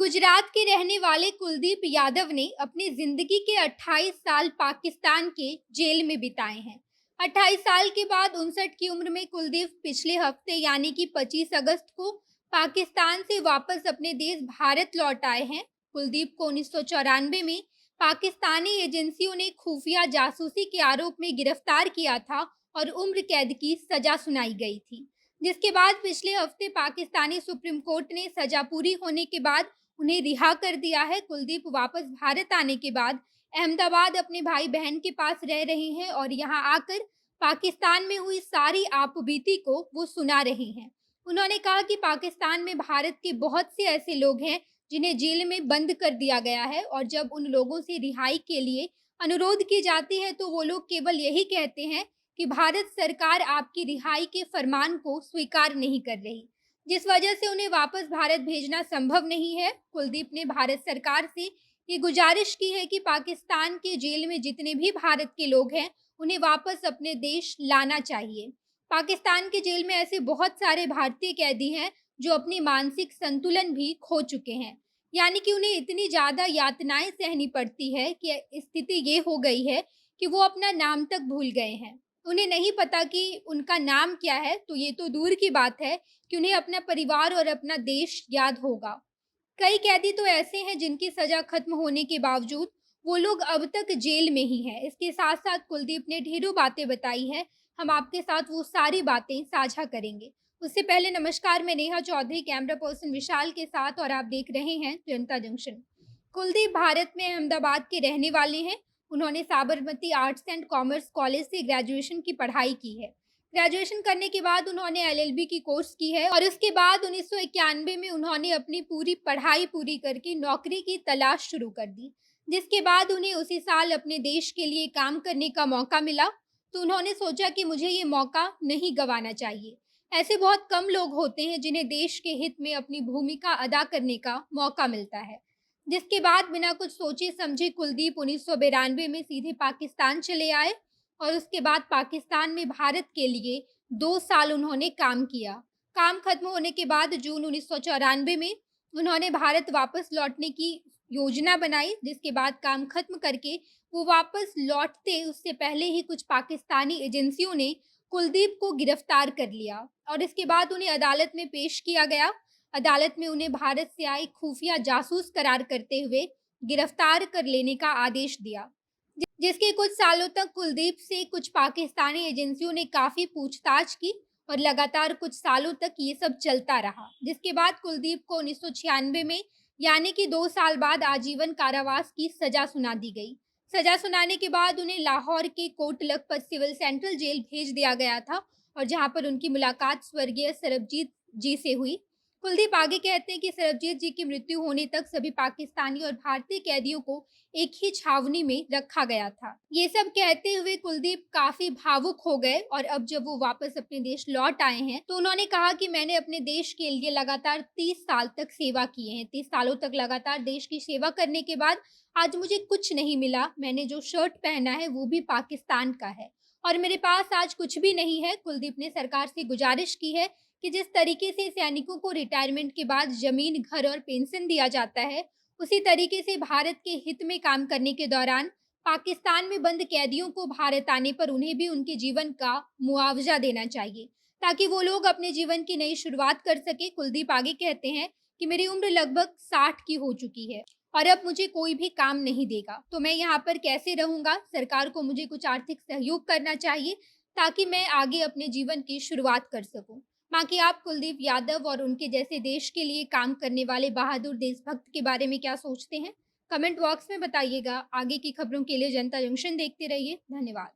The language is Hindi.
गुजरात के रहने वाले कुलदीप यादव ने अपनी जिंदगी के 28 साल पाकिस्तान के जेल में बिताए हैं। 28 साल के बाद 59 की उम्र में कुलदीप पिछले हफ्ते यानी कि 25 अगस्त को पाकिस्तान से वापस अपने देश भारत लौट आए हैं। कुलदीप को 1994 में पाकिस्तानी एजेंसियों ने खुफिया जासूसी के आरोप में गिरफ्तार किया था और उम्र कैद की सजा सुनाई गई थी, जिसके बाद पिछले हफ्ते पाकिस्तानी सुप्रीम कोर्ट ने सजा पूरी होने के बाद उन्हें रिहा कर दिया है। कुलदीप वापस भारत आने के बाद अहमदाबाद अपने भाई बहन के पास रह रहे हैं और यहाँ आकर पाकिस्तान में हुई सारी आपबीती को वो सुना रहे हैं। उन्होंने कहा कि पाकिस्तान में भारत के बहुत से ऐसे लोग हैं जिन्हें जेल में बंद कर दिया गया है और जब उन लोगों से रिहाई के लिए अनुरोध की जाती है तो वो लोग केवल यही कहते हैं कि भारत सरकार आपकी रिहाई के फरमान को स्वीकार नहीं कर रही, जिस वजह से उन्हें वापस भारत भेजना संभव नहीं है। कुलदीप ने भारत सरकार से ये गुजारिश की है कि पाकिस्तान के जेल में जितने भी भारत के लोग हैं, उन्हें वापस अपने देश लाना चाहिए। पाकिस्तान के जेल में ऐसे बहुत सारे भारतीय कैदी हैं जो अपनी मानसिक संतुलन भी खो चुके हैं, यानी कि उन्हें इतनी ज़्यादा यातनाएं सहनी पड़ती है कि स्थिति ये हो गई है कि वो अपना नाम तक भूल गए हैं। उन्हें नहीं पता कि उनका नाम क्या है, तो ये तो दूर की बात है कि उन्हें अपना परिवार और अपना देश याद होगा। कई कैदी तो ऐसे हैं जिनकी सज़ा खत्म होने के बावजूद वो लोग अब तक जेल में ही हैं। इसके साथ-साथ कुलदीप ने ढेरों बातें बताई हैं। हम आपके साथ वो सारी बातें साझा करेंगे। उससे पहले नमस्कार, मैं नेहा चौधरी कैमरा पर्सन विशाल के साथ और आप देख रहे हैं जनता जंक्शन। कुलदीप भारत में अहमदाबाद के रहने वाले हैं। उन्होंने Sabarmati arts and commerce college से ग्रेजुएशन की पढ़ाई की है। ग्रेजुएशन करने के बाद उन्होंने एलएलबी की कोर्स की है और उसके बाद 1991 में उन्होंने अपनी पूरी पढ़ाई पूरी करके नौकरी की तलाश शुरू कर दी, जिसके बाद उन्हें उसी साल अपने देश के लिए काम करने का मौका मिला। तो उन्होंने सोचा कि मुझे ये मौका नहीं गंवाना चाहिए। ऐसे बहुत कम लोग होते हैं जिन्हें देश के हित में अपनी भूमिका अदा करने का मौका मिलता है। जिसके बाद बिना कुछ सोचे समझे कुलदीप 1992 में सीधे पाकिस्तान चले आए और उसके बाद पाकिस्तान में भारत के लिए 2 साल उन्होंने काम किया। काम खत्म होने के बाद जून 1994 में उन्होंने भारत वापस लौटने की योजना बनाई, जिसके बाद काम खत्म करके वो वापस लौटते उससे पहले ही कुछ पाकिस्तानी एजेंसियों ने कुलदीप को गिरफ्तार कर लिया और इसके बाद उन्हें अदालत में पेश किया गया। अदालत में उन्हें भारत से आए खुफिया जासूस करार करते हुए गिरफ्तार कर लेने का आदेश दिया, जिसके कुछ सालों तक कुलदीप से कुछ पाकिस्तानी एजेंसियों ने काफ़ी पूछताछ की और लगातार कुछ सालों तक ये सब चलता रहा। जिसके बाद कुलदीप को 1996 में यानी कि 2 साल बाद आजीवन कारावास की सज़ा सुना दी गई। सज़ा सुनाने के बाद उन्हें लाहौर के Kot Lakhpat civil central jail भेज दिया गया था और जहाँ पर उनकी मुलाकात स्वर्गीय सरबजीत जी से हुई। कुलदीप आगे कहते हैं कि सरबजीत जी की मृत्यु होने तक सभी पाकिस्तानी और भारतीय कैदियों को एक ही छावनी में रखा गया था। ये सब कहते हुए कुलदीप काफी भावुक हो गए और अब जब वो वापस अपने देश लौट आए हैं तो उन्होंने कहा कि मैंने अपने देश के लिए लगातार 30 साल तक सेवा की है। 30 सालों तक लगातार देश की सेवा करने के बाद आज मुझे कुछ नहीं मिला। मैंने जो शर्ट पहना है वो भी पाकिस्तान का है और मेरे पास आज कुछ भी नहीं है। कुलदीप ने सरकार से गुजारिश की है कि जिस तरीके से सैनिकों को रिटायरमेंट के बाद जमीन, घर और पेंशन दिया जाता है, उसी तरीके से भारत के हित में काम करने के दौरान पाकिस्तान में बंद कैदियों को भारत आने पर उन्हें भी उनके जीवन का मुआवजा देना चाहिए, ताकि वो लोग अपने जीवन की नई शुरुआत कर सके। कुलदीप आगे कहते हैं कि मेरी उम्र लगभग 60 की हो चुकी है और अब मुझे कोई भी काम नहीं देगा, तो मैं यहाँ पर कैसे रहूँगा? सरकार को मुझे कुछ आर्थिक सहयोग करना चाहिए ताकि मैं आगे अपने जीवन की शुरुआत कर सकूँ। बाकी आप कुलदीप यादव और उनके जैसे देश के लिए काम करने वाले बहादुर देशभक्त के बारे में क्या सोचते हैं? कमेंट बॉक्स में बताइएगा। आगे की खबरों के लिए जनता जंक्शन देखते रहिए। धन्यवाद।